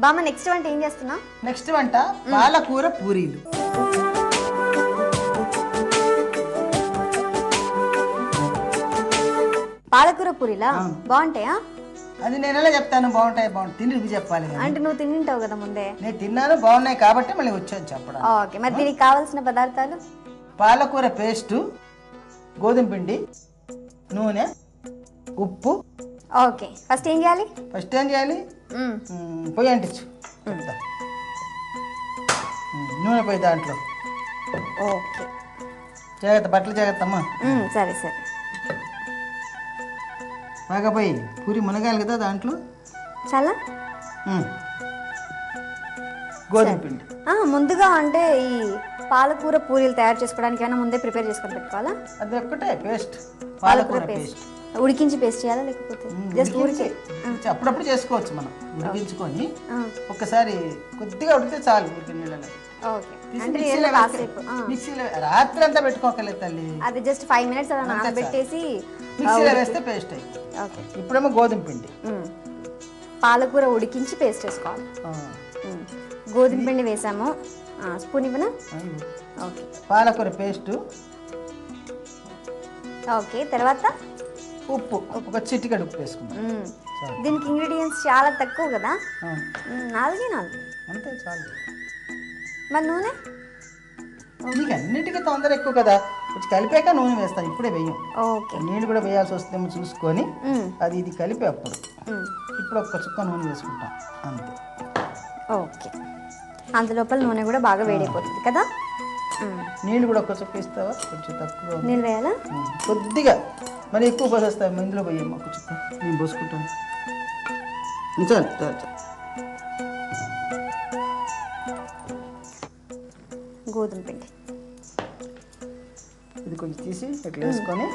బామ్మ నెక్స్ట్ వంట ఏం చేస్తున్నా? నెక్స్ట్ వంట పాలకూర పూరీలు. పాలకూర పూరీలా బాగుంటాయా? అది నేను ఎలా చెప్తాను బాగుంటాయి తిని నువ్వు చెప్పాలి. అంటే నువ్వు తింటావు కదా ముందే. నేను తిన్నాను బాగున్నాయి కాబట్టి మళ్ళీ వచ్చాను చెప్పడం. ఓకే, మరి దీనికి కావాల్సిన పదార్థాలు పాలకూర పేస్టు, గోధుమ పిండి, నూనె, ఉప్పు. ఓకే, ఫస్ట్ ఏం చేయాలి? పొయ్యి అంటించు. నూనె పోయి దాంట్లో. ఓకే, జాగ్రత్త, బట్టలు జాగ్రత్త అమ్మా. సరే సరే. బాగా పోయి పూరి మునగాలి కదా దాంట్లో. చాలా గోధుమ పిండి ముందుగా అంటే ఈ పాలకూర పూరీలు తయారు చేసుకోవడానికి ఏమైనా ముందే ప్రిపేర్ చేసుకొని పెట్టుకోవాలా? అది ఒక్కటే పేస్ట్, పాలకూర పేస్ట్. ఉడికించి పేస్ట్ చేయాలా లేకపోతే జస్ట్ ఉడికి అప్పుడప్పుడు చేసుకోవచ్చు మనం. ఉడికించుకొని ఒక్కసారి కొద్దిగా ఉడికితే చాలు. నీళ్ళలో మిక్సీలో రాత్రి అంతా పెట్టుకోకలేదు తల్లి. అది జస్ట్ 5 minutes అలా నానబెట్టేసి మిక్సీలో వేస్తే పేస్ట్ అయింది. ఇప్పుడేమో గోధుమ పిండి, పాలకూర ఉడికించి పేస్ట్ వేసుకోవాలి. గోధుమ పిండి వేసాము. స్పూన్ ఇవ్వనా? ఓకే, పాలకూర పేస్టు. ఓకే, తర్వాత ఉప్పు, ఒక చిటికెడు ఉప్పు వేసుకుందాం. దీనికి ఇంగ్రీడియంట్స్ చాలా తక్కువ కదా, 4 అంతే చాలు. మరి నూనె నీకు అన్నిటికీ తొందర ఎక్కువ కదా, కొంచెం కలిపాక నూనె వేస్తాను, ఇప్పుడే వేయం. ఓకే, నీళ్ళు కూడా వేయాల్సి వస్తుందేమో చూసుకొని అది ఇది కలిపి అప్పుడు. ఇప్పుడు ఒక్క చుక్క నూనె వేసుకుంటాం అంతే. ఓకే, అందులోపల నూనె కూడా బాగా వేడైపోతుంది కదా. నీళ్ళు కూడా ఒక్క చుక్క ఇస్తావా? కొంచెం తక్కువ నీళ్ళు వేయాలా? కొద్దిగా, మరి ఎక్కువ పోసేస్తావు. ఇందులో పోయాము ఒక చుక్క, నేను పోసుకుంటాను. చాలు చాలు. గోధుమ పిండి ఇది కొంచెం తీసి ఇట్లా వేసుకొని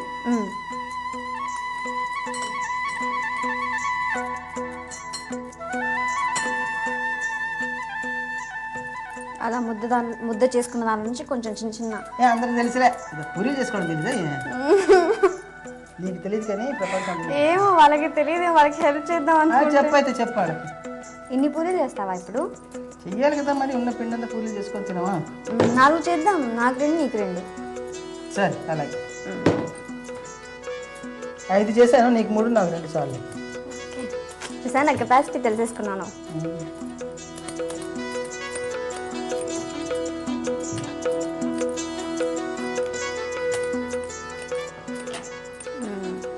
అలా ముద్ద చేసుకున్న దాని నుంచి కొంచెం చిన్న చిన్న. అందరికి తెలిసిలే, పూరీ చేసుకోవడం తెలీదా? నీకు తెలియదు కానీ ప్రపంచం ఏమో వాళ్ళకి తెలియదు, వాళ్ళకి హెల్ప్ చేద్దాం. చెప్పైతే చెప్పాడు. ఇన్ని పూరీలు చేస్తావా ఇప్పుడు? చెయ్యాలి కదా, మరి ఉన్న పిండి అంతా పూరీలు చేసుకొని తినవా? 4 చేద్దాం, నాకు 2 నీకు 2. సరే అలాగే. 5 చేశాను, నీకు 3 నాకు 2 సార్లు. చూసా, నా కెపాసిటీ తెలిసేసుకున్నాను.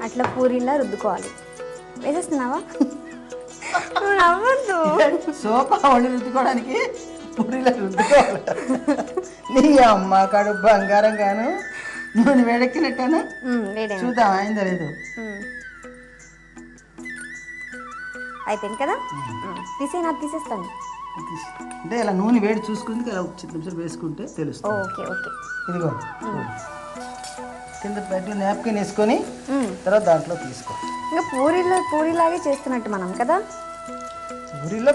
అట్లా పూరీలా రుద్దుకోవాలి. వేసేస్తున్నావా? నవ్వద్దు. సోఫా వండి రుద్దుకోవడానికి పూరీలా రుద్దుకోవాలి. నీ అమ్మ కడుపు బంగారం గాను. నూనె వేడెక్కినట్టానా? చూద్దాం అయిందా లేదు. అయిపోయింది కదా, తీసేస్తాను. అంటే ఇలా నూనె వేడి చూసుకుంది ఇలా చిన్న నిమిషాలు వేసుకుంటే తెలుస్తుంది. ఓకే ఓకే, ఇదిగో కింద పెట్టి నాప్కిన్ వేసుకొని తర్వాత దాంట్లో తీసుకో. ఇంకా పూరీలాగే చేస్తున్నట్టు మనం కదా.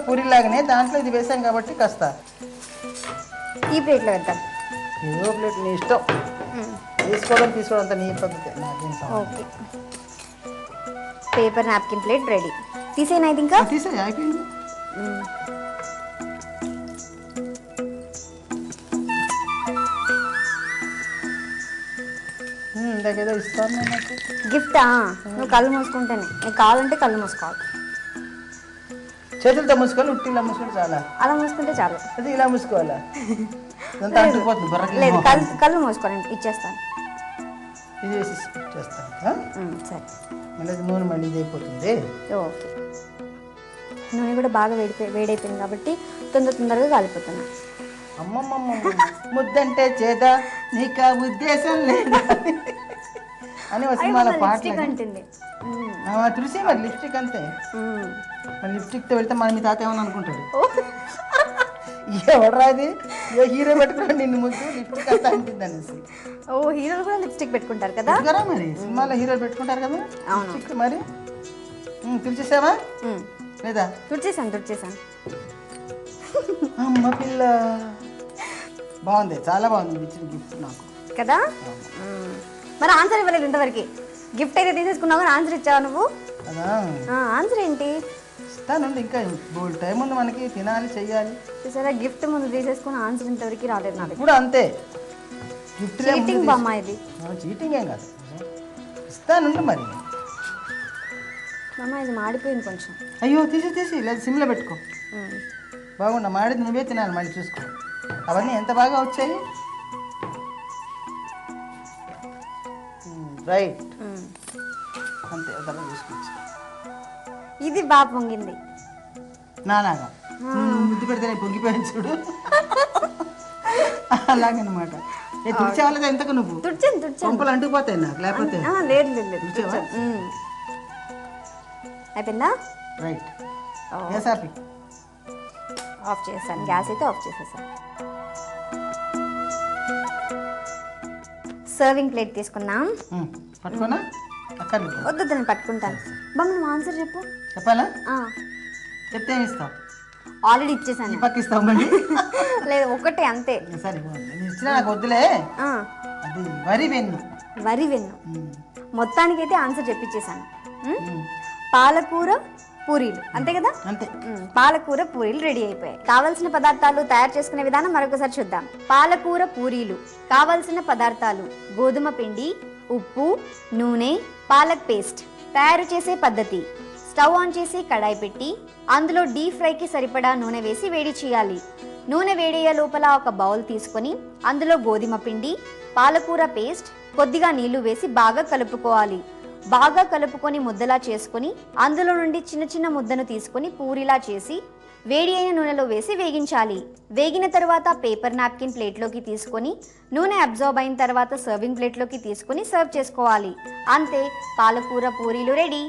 పూరీలాగానే దాంట్లో ఇది వేసాం కాబట్టి కాస్త ఈ ప్లేట్లో వేద్దాం. ఏదో ప్లేట్ నీ ఇష్టం, తీసుకోవడం అంత నీ పద్ధతి. Okay, paper napkin plate ready. తీసేనా? ఇది ఇంకా తీసేయి, అయిపోయింది. ఇందాకేదో ఇస్తాను నాకు గిఫ్టా? నువ్వు కళ్ళు మూసుకుంటేనే, నీకు కావాలంటే కళ్ళు మూసుకోవాలి. చేతులతో మూసుకోవాలి, ఉట్టి ఇలా మూసుకుంటే చాలా. అలా మూసుకుంటే చాలు. అది ఇలా మూసుకోవాలా? లేదు, కళ్ళు మూసుకోండి, ఇచ్చేస్తాను. ఇది వేసి ఇచ్చేస్తాను. సరే, మళ్ళీ నూనె మళ్ళీ ఇది అయిపోతుంది. ఓకే, నూనె కూడా బాగా వేడైపోయింది కాబట్టి తొందరగా కాలిపోతున్నా. అమ్మమ్మమ్మ, ముద్దంటే చేదా నీకు ఆ ఉద్దేశం లేదా అని ఒక సినిమాలో పాటలు అంటుంది. తులసి మరి లిప్స్టిక్ అంతే. మరి లిప్స్టిక్తో వెళ్తే మన మీ తాత ఏమని అనుకుంటాడు? ఎవడరా అది, ఏ హీరో పెట్టుకున్నాడు నిన్ను ముద్దు లిప్స్టిక్ అంతా అంటుంది అనేసి. హీరోలు కూడా లిప్స్టిక్ పెట్టుకుంటారు కదా. మరి సినిమాలో హీరోలు పెట్టుకుంటారు కదా లిప్స్టిక్. మరి తుడిచేసావా లేదా? తుడిచేసాను. అమ్మ పిల్ల, బాగుంది, చాలా బాగుంది ఇచ్చిన గిఫ్ట్ నాకు కదా. మరి ఆన్సర్ ఇవ్వలేదు ఇంతవరకు. గిఫ్ట్ అయితే తీసేసుకున్నావు కానీ ఆన్సర్ ఇచ్చావు నువ్వు. ఆన్సర్ ఏంటి? ఇస్తానండి, ఇంకా బోల్ టైం ఉంది మనకి, తినాలి చెయ్యాలి. చూసారా గిఫ్ట్ ముందు తీసేసుకుని ఆన్సర్ ఇంతవరకు రాలేదు నాకు. ఇప్పుడు అంతే గిఫ్ట్ చీటింగ్ బామ్మ ఇది. చీటింగ్ ఏం కాదు, ఇస్తానుండి మరి. బామ్మ ఇది మాడిపోయింది కొంచెం. అయ్యో తీసి లేదు సిమ్లో పెట్టుకో. ఉమ్. బాగుండా, మాడిది నువ్వే తినాలి మళ్ళీ చూసుకో. అవన్నీ ఎంత బాగా వచ్చాయి. రైట్, ఉమ్. అంతే తర్వాత చూసుకోవచ్చు. ఇది బాగా పొంగింది. నాలాగా నువ్వు ముద్దు పెడితే పొంగిపోయాను చూడు. అలాగనమాట. తుడిచేవాళ్ళది ఎంతకు నువ్వు తుడిచాను. పంపులు అంటుకుపోతాయి నాకు లేకపోతే. లేదు లేదు లేదు. తుడిచావా? అయిపోయిందా? రైట్. ఓ. గ్యాస్ ఆపి. ఆఫ్ చేశాను, గ్యాస్ అయితే ఆఫ్ చేసేసాను. సర్వింగ్ ప్లేట్ తీసుకున్నాం. పట్టుకోనా? అక్కర్లేదు. వద్దు నేను పట్టుకుంటాను. బామ్మ నువ్వు ఆన్సర్ చెప్పు. చెప్పాలా? ఆ, చెప్తే ఏమి ఇస్తావు? ఆల్రెడీ ఈ ఇచ్చేసాను. పక్క ఇస్తావు మళ్ళీ. లేదు ఒకటే అంతే. సరే నేను ఇచ్చినా నాకు వద్దులే. ఆ, అది వరి వెన్ను. వరి వెన్ను. మొత్తానికైతే ఆన్సర్ చెప్పించేసాను. పాలకూర పూరీలు అంతే కదా? అంతే. పాలకూర పూరీలు రెడీ అయిపోయాయి. కావలసిన పదార్థాలు తయారు చేసుకునే విధానం మరొకసారి చూద్దాం. పాలకూర పూరీలు కావలసిన పదార్థాలు: గోధుమ పిండి, ఉప్పు, నూనె, పాలక్ పేస్ట్. తయారు చేసే పద్ధతి: స్టవ్ ఆన్ చేసి కడాయి పెట్టి అందులో డీప్ ఫ్రైకి సరిపడా నూనె వేసి వేడి చేయాలి. నూనె వేడయ్యే లోపల ఒక బౌల్ తీసుకొని అందులో గోధుమ పిండి, పాలకూర పేస్ట్, కొద్దిగా నీళ్లు వేసి బాగా కలుపుకోవాలి. బాగా కలుపుకొని ముద్దలా చేసుకొని అందులో నుండి చిన్న చిన్న ముద్దను తీసుకొని పూరిలా చేసి వేడి అయిన నూనెలో వేసి వేగించాలి. వేగిన తర్వాత పేపర్ నాప్కిన్ ప్లేట్లోకి తీసుకొని నూనె అబ్జార్బ్ అయిన తర్వాత సర్వింగ్ ప్లేట్లోకి తీసుకొని సర్వ్ చేసుకోవాలి. అంతే, పాలకూర పూరీలు రెడీ.